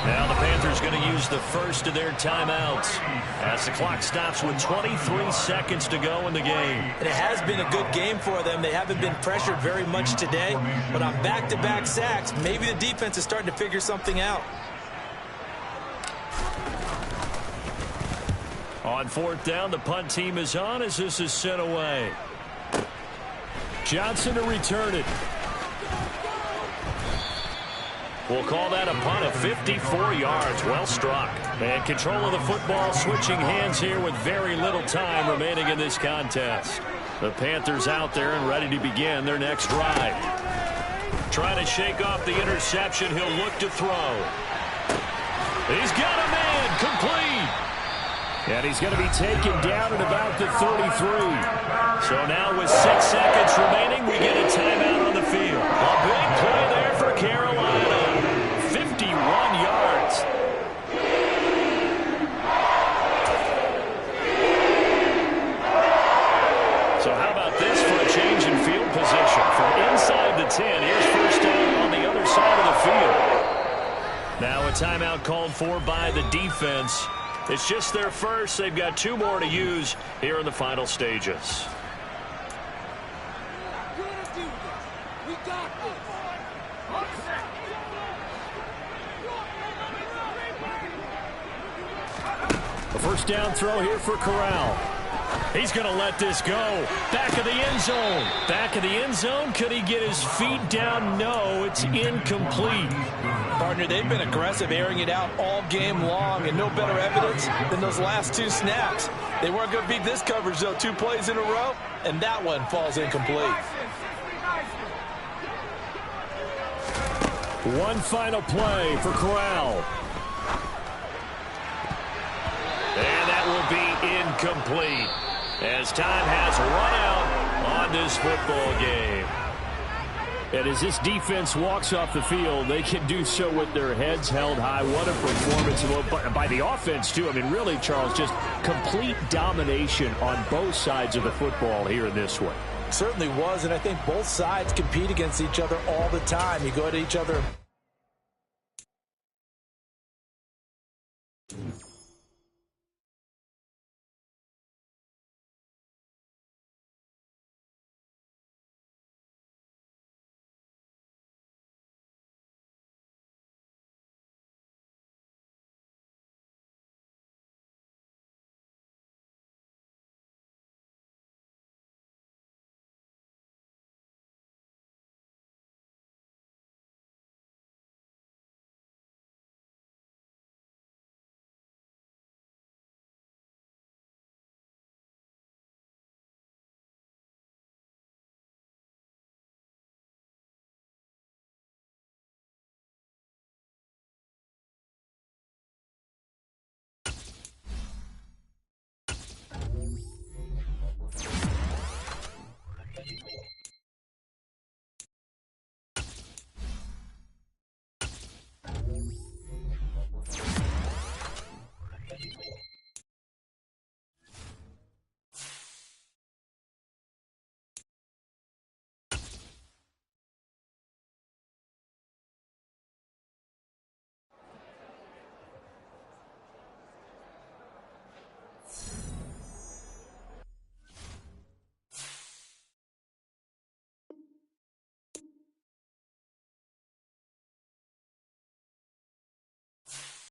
Now the Panthers going to use the first of their timeouts as the clock stops with 23 seconds to go in the game.
And it has been a good game for them. They haven't been pressured very much today, but on back-to-back sacks, maybe the defense is starting to figure something out.
On 4th down, the punt team is on as this is sent away. Johnson to return it. We'll call that a punt of 54 yards. Well struck. And control of the football switching hands here with very little time remaining in this contest. The Panthers out there and ready to begin their next drive. Trying to shake off the interception. He'll look to throw. He's got a man. Complete. And he's going to be taken down at about the 33. So now with 6 seconds remaining, we get a timeout on the field. A big play there for Carolina. 51 yards. So how about this for a change in field position? From inside the 10, here's first down on the other side of the field. Now a timeout called for by the defense. It's just their first. They've got 2 more to use here in the final stages. A first down throw here for Corral. He's going to let this go. Back of the end zone. Back of the end zone. Could he get his feet down? No, it's incomplete.
Partner, they've been aggressive, airing it out all game long, and no better evidence than those last 2 snaps. They weren't going to beat this coverage, though. 2 plays in a row, and that one falls incomplete.
One final play for Corral.
incomplete, as time has run out on this football game.
And as this defense walks off the field, they can do so with their heads held high. What a performance by the offense, too. I mean, really, Charles, just complete domination on both sides of the football here in this one.
Certainly was, and I think both sides compete against each other all the time. You go at each other